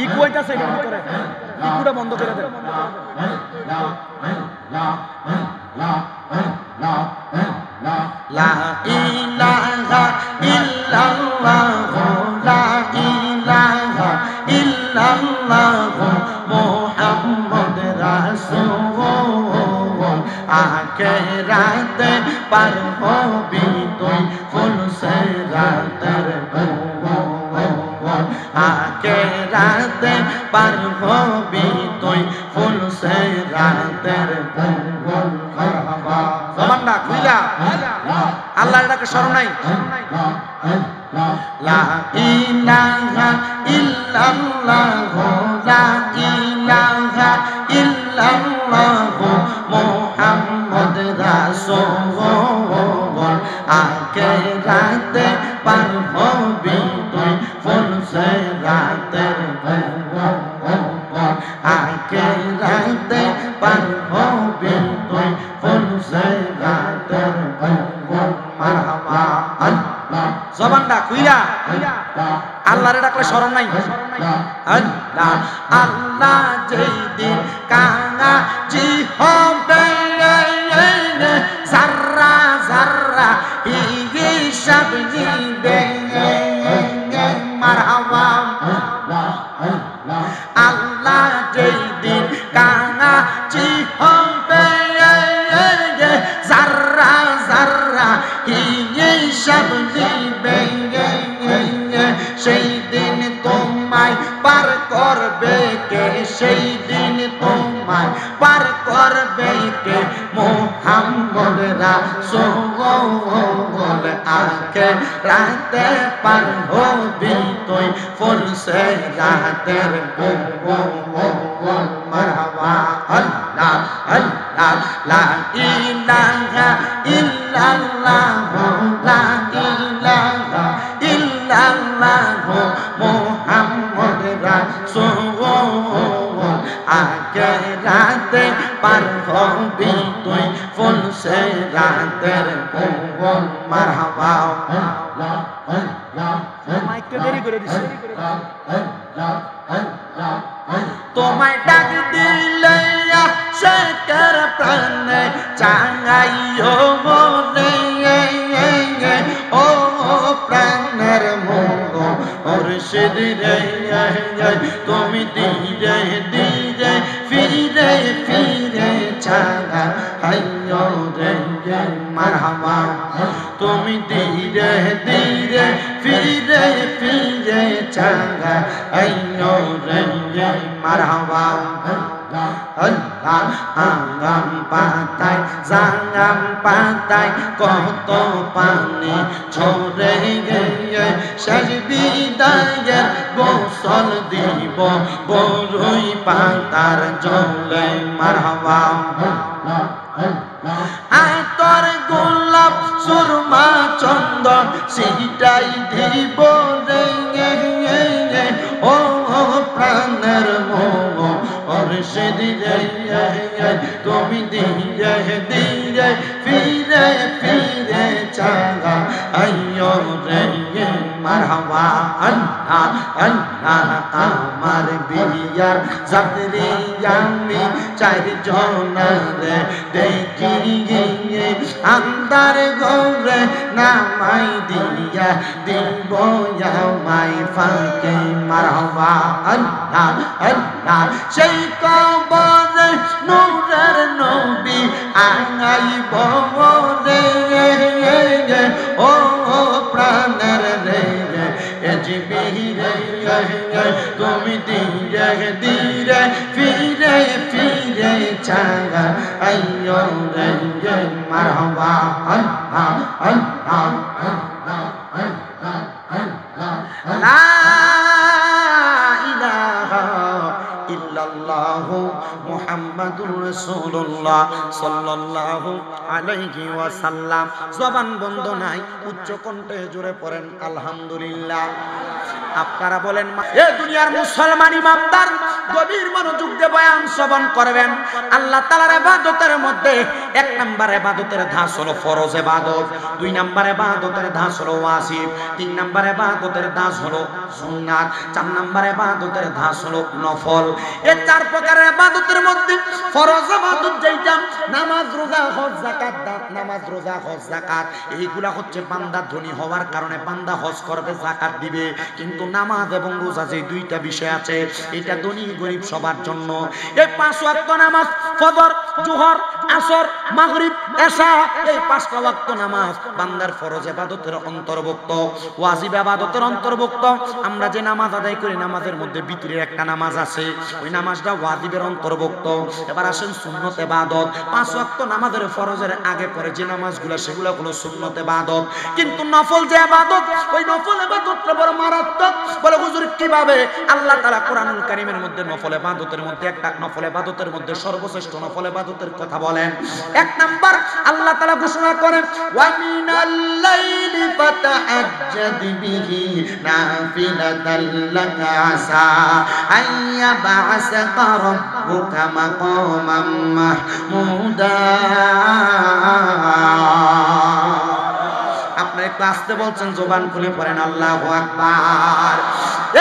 ইকুয়াইটা সেটা ভিতরে ইকুটা বন্ধ করে দেন। লা ইলাহা ইল্লাল্লাহ, লা ইলাহা ইল্লাল্লাহ, মুহাম্মদ রাসূল। আখিরাতে পার হবি তুই ফুল সিরাতের আখিরাতে পার হবি তুই ফুল সিরাতের। জবানটা খুইলা আল্লাহর ডাকে স্মরণ নাই। লা ইলাহা ইল্লাল্লাহ, লা ইলাহা ইল্লাল্লাহ, মুহাম্মদ রাসূল। আখিরাতে পার হবি তুই ফুল সিরাতের। আখিরাতে পার হবি তুই ফুল সিরাতের। মারহাবা আল্লাহ। জবানটা খুইলা আল্লাহরে ডাকলে স্মরণ নাই। আল্লাহ আল্লাহ যেই দিন কাঙাজি হবে, জাররা জাররা হিসাব নিবে। মারহাবা আল্লাহ যেই দিন কাঙাজি হবে, জাররা জাররা হিসাব নিবে। সেই দিন তোমায় পার করবে কে, সেই দিন তোমায় পার করবে কে, মুহাম্মদ রাসূল। আখিরাতে পার হবি তুই ফুল সিরাতের। মারহাবা আল্লাহ আল্লাহ। লা ইলাহা ইল্লাল্লাহ, লা ইলাহা ইল্লাল্লাহ, মুহাম্মদ রাসূল। আখিরাতে পার হবি তুই ফুল সিরাতের। মারহাবা মাইকটা দেরি করে দিছে। তোমায় ডাক দিলে আশেকের প্রাণে চাঙ্গাইও মনে ও প্রাণের মোহ মুর্শিদ রে তুমি ধীরে ধীরে ফিরে ফিরে চাঙ্গাইও রে মারহাবা তুমি ধীরে ধীরে ফিরে ফিরে চাঙ্গাইও রে মারহাবা আগাম পাতায় জাগাম পাতায় কত পানি ছড়ে গিয়ে শেষ বিদায়ের গোসল দিব বড়ই পাতার জলে মারহাবা তোর গোলাপ সুরমা চন্দন সিটাই দিব রে ও প্রাণের মোহ মুর্শিদ রে তুমি ধীরে ধীরে ফিরে ফিরে চাঙ্গাইও রে মারহাবা আল্লাহ আল্লাহ আমার বিয়ার যাত্রী আমি চারজনারে দেখি গিয়ে আন্দার ঘরে নামাই দিয়া দিব আমায় ফাঁকে মারহাবা আল্লাহ আল্লাহ সেই কবরে নূরের নবী আঙাইব রে ও প্রাণের রে তুমি ধীরে ধীরে ফিরে ফিরে চাঙ্গাইও রে মারহাবা আল্লাহ আল্লাহ লা ইলাহা ইল্লাল্লাহু মুহাম্মাদুর রাসূলুল্লাহ সাল্লাল্লাহু আলাইহি ওয়াসাল্লাম। জবান বন্ধ নাই, উচ্চ কণ্ঠে জোরে পড়েন আলহামদুলিল্লাহ। আপনারা বলেন এ দুনিয়ার মুসলমান ইমানদার গভীর মনোযোগ দিয়ে বয়ান শ্রবণ করবেন। আল্লাহ তাআলার ইবাদতের মধ্যে এক নাম্বার ইবাদতের ধাঁচ হলো ফরজ ইবাদত, দুই নাম্বার ইবাদতের ধাঁচ হলো ওয়াজিব, তিন নাম্বার ইবাদতের ধাঁচ হলো সুন্নাত, চার নাম্বার ইবাদতের ধাঁচ হলো নফল। এই চার প্রকারের ইবাদতের মধ্যে ফরজ ইবাদত যেটা নামাজ রোজা হজ যাকাত, নামাজ রোজা হজ যাকাত এইগুলা হচ্ছে বান্দা ধনী হওয়ার কারণে বান্দা হজ করবে যাকাত দিবে, কিন্তু নামাজ এবং রোজা যে দুইটা বিষয় আছে এটা ধনী গরিব সবার জন্য। এই পাঁচ ওয়াক্ত নামাজ ফজর জোহর আসর মাগরিব এশা এই পাঁচটা ওয়াক্ত নামাজ বান্দার ফরজ ইবাদতের অন্তর্ভুক্ত, ওয়াজিব ইবাদতের অন্তর্ভুক্ত। আমরা যে নামাজ আদায় করি নামাজের মধ্যে ভিতরে একটা নামাজ আছে, ওই নামাজটা ওয়াজিবের অন্তর্ভুক্ত। এবার আসেন সুন্নত ইবাদত, পাঁচ ওয়াক্ত নামাজের ফরজের আগে পরে যে নামাজগুলো সেগুলো হলো সুন্নত ইবাদত। কিন্তু নফল যে ইবাদত ওই নফল ইবাদতটা বড় মারাত্মক। বলে হুজুর কিভাবে? আল্লাহ তাআলা কোরআনুল কারীমের মধ্যে নফল ইবাদতের মধ্যে একটা নফল ইবাদতের মধ্যে সর্বশ্রেষ্ঠ নফল ইবাদতের কথা বলেন। এক নাম্বার আল্লাহ তাআলা ঘোষণা করেন ওয়া মিনাল লাইলি ফাতাহাজ্জাদ বিহি নাফিলাতাল লাকা আসা আইয়া বা'সাকা রাব্বুকা মাকামান মাহমুদা। আপনারা একটু আসতে বলছেন, জবান খুলে পড়েন আল্লাহু আকবার।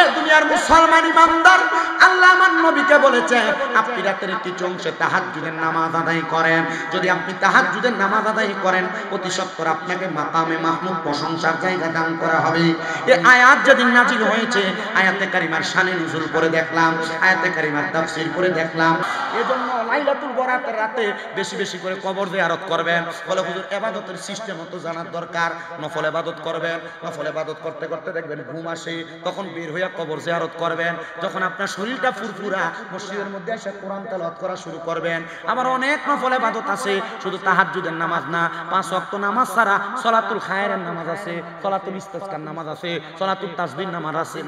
এই দুনিয়ার মুসলমান ইমানদার আল্লাহ আমার নবীকে বলেছে আপনি রাতের কিছু অংশে তাহাজ্জুদের নামাজ আদায় করেন। যদি আপনি তাহাজ্জুদের নামাজ আদায় করেন অতি সত্বর আপনাকে মাকামে মাহমুদ প্রশংসার জায়গা দান করা হবে। এই আয়াত যেদিন নাজিল হয়েছে আয়াতে কারিমার শানে নুজুল করে দেখলাম, আয়াতে কারিমার তাফসীর করে দেখলাম। এজন্য লাইলাতুল বরাতের রাতে বেশি বেশি করে কবর জিয়ারত করবেন। বলে হুজুর ইবাদতের সিস্টেম তো জানার দরকার। নফল ইবাদত করবেন, নফল ইবাদত করতে করতে দেখবেন ঘুম আসে, তখন বের হইয়া কবর জিয়ারত করবেন। যখন আপনার শরীরটা ফুরফুরা মসজিদের মধ্যে এসে কোরআন তেলাওয়াত করা শুরু করবেন। আবার অনেক নফল ইবাদত আছে, শুধু তাহাজ্জুদের নামাজ না, পাঁচ ওয়াক্ত নামাজ ছাড়া সলাতুল খায়রের নামাজ আছে, সলাতুল ইস্তিসকার নামাজ আছে, সলাতুল তাসবিহ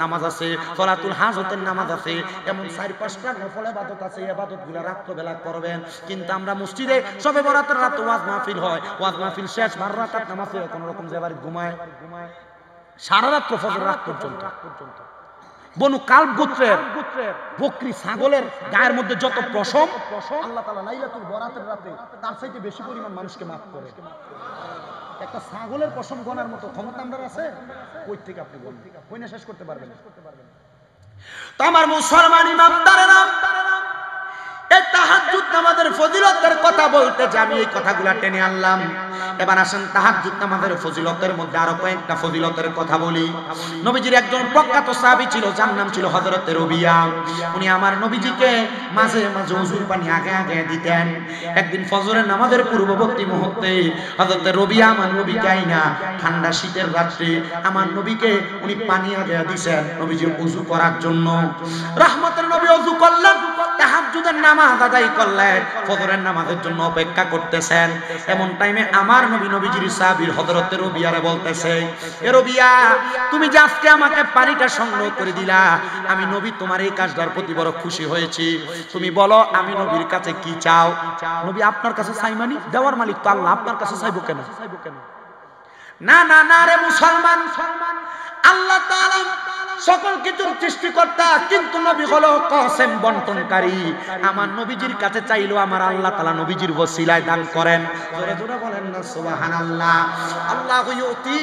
নামাজ আছে, সলাতুল হাজতের নামাজ আছে। এমন 4-5টা নফল ইবাদত আছে, ইবাদতগুলো রাত্রবেলা করবেন। কিন্তু আমরা মসজিদে শবে বরাতের রাতে ওয়াজ মাহফিল হয়, ওয়াজ মাহফিল শেষ 12 রাকাত নামাজ পড়ে কোন রকম যে বাড়ি ঘুমায় সারা রাত ফজর রাত পর্যন্ত। বনু কালব গোত্রের বকরি ছাগলের গায়ের মধ্যে যত পশম আল্লাহ তাআলা লাইলাতুল বরাতের রাতে তার চাইতে বেশি পরিমাণ মানুষকে মাফ করে। একটা ছাগলের পশম গণার মতো ক্ষমতা আমরা আছে, কই থেকে আপনি বলবেন, কই না শেষ করতে পারবেন? তো আমার মুসলমান ইমানদারেরা এই তাহাজ্জুদ নামাজের ফজিলতের কথা বলতে যে আমি এই কথাগুলা টেনে আনলাম। এবার আসেন তাহাজ্জুদ নামাজের ফজিলতের মধ্যে আরো কয়েকটা ফজিলতের কথা বলি। নবীজির একজন প্রখ্যাত সাহাবী ছিল, যার নাম ছিল হযরত রবিয়া। উনি আমার নবীজিকে মাঝে মাঝে ওযুর পানি আগে আগে দিতেন। একদিন ফজরের নামাজের পূর্ববর্তী মুহূর্তে হযরত রবিয়া আমার নবীকে আইনা ঠান্ডা শীতের রাত্রে আমার নবীকে উনি পানি আগে দিয়েছেন নবীজি ওযু করার জন্য। রহমতের নবী ওযু করলেন, তাহাজ্জুদের নামাজ আদায় করলেন, ফজরের নামাজের জন্য অপেক্ষা করতেছেন। এমন টাইমে আমার নবী নবীজির সাহাবী হযরত রবিয়ারে বলতেছে, এ রবিয়া, তুমি যে আজকে আমাকে পানিটা সংগ্রহ করে দিলা, আমি নবী তোমার এই কাজটার প্রতি বড় খুশি হয়েছি। তুমি বলো আমি নবীর কাছে কি চাও? নবী আপনার কাছে চাই মানে? দেওয়ার মালিক তো আল্লাহ, আপনার কাছে চাইবো কেন? না না না রে মুসলমান, আল্লাহ তাআলা সকল কিছুর সৃষ্টিকর্তা, কিন্তু নবী হলো কাসেম বন্টনকারী। আমার নবীজির কাছে চাইলো আমার আল্লাহ তাআলা নবীজির ওসিলায় দান করেন। জোরে জোরে বলেন না সুবহানাল্লাহ। আল্লাহু ইউতি,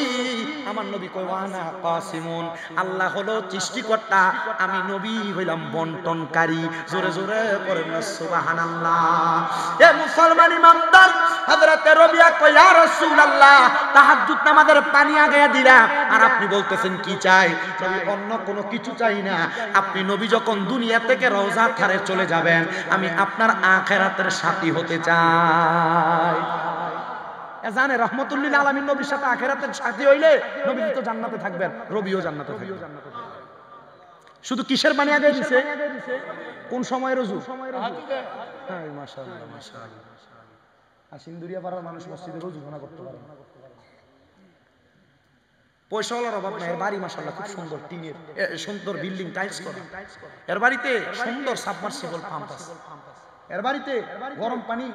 আমার নবী কয় ওয়ানা কাসিমুন, আল্লাহ হলো সৃষ্টিকর্তা, আমি নবী হইলাম বন্টনকারী। জোরে জোরে বলেন না সুবহানাল্লাহ। এ মুসলমান ইমানদার, হযরত রবিয়া কয় ইয়া রাসূলুল্লাহ, তাহাজ্জুদ নামাজের পানি আগায়া দিলাম, আর আপনি বলতেছেন কি চাই? নবী অন্য কোনো কিছু চাই না, আপনি নবী যখন দুনিয়া থেকে রওজা ধারে চলে যাবেন, আমি আপনার আখিরাতের সাথী হতে চাই। জানে রহমতুল লিল আলামিন নবীর সাথে আখিরাতের সাথী হইলে নবী তো জান্নাতে থাকবেন, রবিও জান্নাতে থাকবেন। শুধু কিসের পানি আগে দিছে? কোন সময়ের ওযু? হ্যাঁ মাশাআল্লাহ মাশাআল্লাহ। আর সিন্দুরিয়া পাড়ার মানুষ মসজিদে ওযু খানা করতে পারে না। পয়সাওয়ালার অভাব নাই, এর বাড়ি মাশাআল্লাহ খুব সুন্দর, টিনের সুন্দর বিল্ডিং, টাইলস করা। এর বাড়িতে সুন্দর সাবমার্সিবল পাম্প আছে। এর বাড়িতে গরম পানি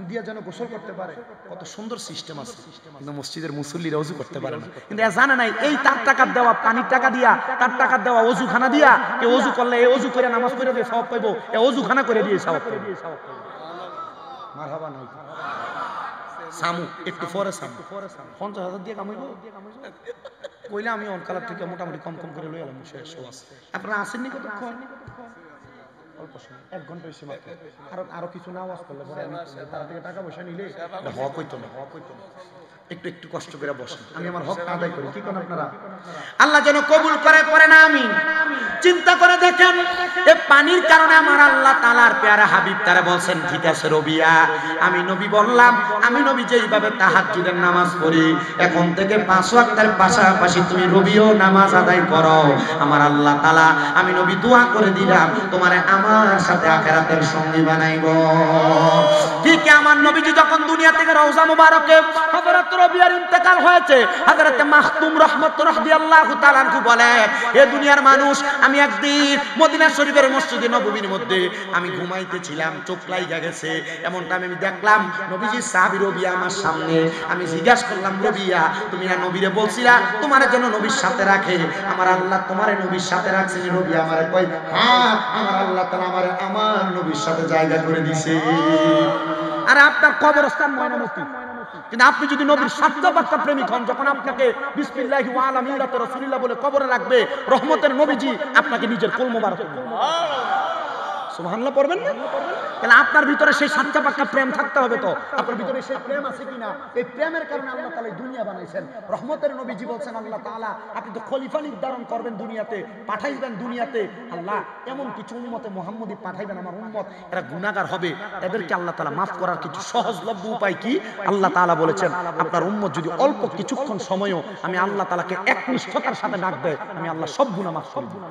দিয়ে যেন গোসল করতে পারে, কত সুন্দর সিস্টেম আছে। কিন্তু মসজিদের মুসল্লিরা ওযু করতে পারে না। কিন্তু এ জানে নাই এই তার টাকা দেওয়া পানির টাকা দিয়া, তার টাকা দেওয়া ওযুখানা দিয়া, এ ওযু করলে এ ওযু করে নামাজ পড়ে দিয়ে সওয়াব পাইবো, এ ওযুখানা করে দিয়ে সওয়াব পাইবো। মারহাবা নাই সামু একটু পরে সামু 50,000 দিয়ে কামাইবো কইলে আমি অনকালার থেকে মোটামুটি কম কম করে লই আলাম। শেষ আছে। আপনারা আসেননি কতক্ষণ? অল্প সময়, 1 ঘন্টা বেশি মাত্র। আরো কিছু নামাজ পড়লে পরে আমি তার থেকে টাকা পয়সা নিলে হক হইতো না, হক হইতো না। একটু একটু কষ্ট করে বসেন, আমি আমার হক আদায় করি। কি করেন আপনারা? আল্লাহ যেন কবুল করে, পড়ে না আমিন। চিন্তা করে দেখেন, এই পানির কারণে আমার আল্লাহ তাআলার প্যারা হাবিব তারা বলছেন, ঠিক আছে রবিয়া, আমি নবী বললাম, আমি নবী যেইভাবে তাহাজ্জুদের নামাজ পড়ি, এখন থেকে 5 ওয়াক্তের পাশাপাশি তুমি রবিও নামাজ আদায় করো। আমার আল্লাহ তাআলা, আমি নবী দোয়া করে দিলাম, তোমারে আমার সাথে আখিরাতের সঙ্গী বানাইবো। ঠিক আমার নবীজি যখন দুনিয়া থেকে রওজা মুবারকে হযরত রবিয়ার ইন্তেকাল হয়েছে, হযরত মাখতুম রহমত রাদিয়াল্লাহু তাআলা আনহু বলে, এ দুনিয়ার মানুষ, আমি একদিন মদিনা শরীফের মসজিদে নববীর মধ্যে আমি ঘুমাইতেছিলাম, চোখ লাগা গেছে। এমন টাইম আমি দেখলাম নবীজির সাহাবী রবিয়া আমার সামনে। আমি জিজ্ঞাসা করলাম, রবিয়া, তুমি না নবীরে বলছিলা তোমারে যেন নবীর সাথে রাখে, আমার আল্লাহ তোমারে নবীর সাথে রাখছেন? রবিয়া আমারে কয়, হ্যাঁ, আমার আল্লাহ তাআলা আমারে আমার নবীর সাথে জায়গা করে দিয়েছে। আরে আপনার কবরস্থান ময়নামতি, কিন্তু আপনি যদি নবীর সত্যবাক্য প্রেমিক হন, যখন আপনাকে বিসমিল্লাহি ওয়া আলা মিল্লাতি রাসূলিল্লাহ বলে কবরে রাখবে, রহমতের নবীজি আপনাকে নিজের কোল মোবারক করবে। সুবহানাল্লাহ পড়বেন না? তাহলে আপনার ভিতরে সেই সাচ্চা পাক্কা প্রেম থাকতে হবে। তো আপনার ভিতরে সেই প্রেম আছে কিনা? এই প্রেমের কারণে আল্লাহ তাআলা এই দুনিয়া বানাইছেন। রহমতের নবীজি বলছেন আল্লাহ তাআলা, আপনি তো খলিফা নির্ধারণ করবেন দুনিয়াতে, পাঠাইবেন দুনিয়াতে। আল্লাহ এমন কিছু উম্মতে মুহাম্মদী পাঠাইবেন, আমার উম্মত এরা গুনাহগার হবে, এদেরকে আল্লাহ তাআলা maaf করার কিছু সহজলভ্য উপায় কি? আল্লাহ তাআলা বলেছেন, আপনার উম্মত যদি অল্প কিছুক্ষণ সময়ও আমি আল্লাহ তাআলাকে একনিষ্ঠতার সাথে ডাক দেয়, আমি আল্লাহ সব গুনাহ maaf করে দেব।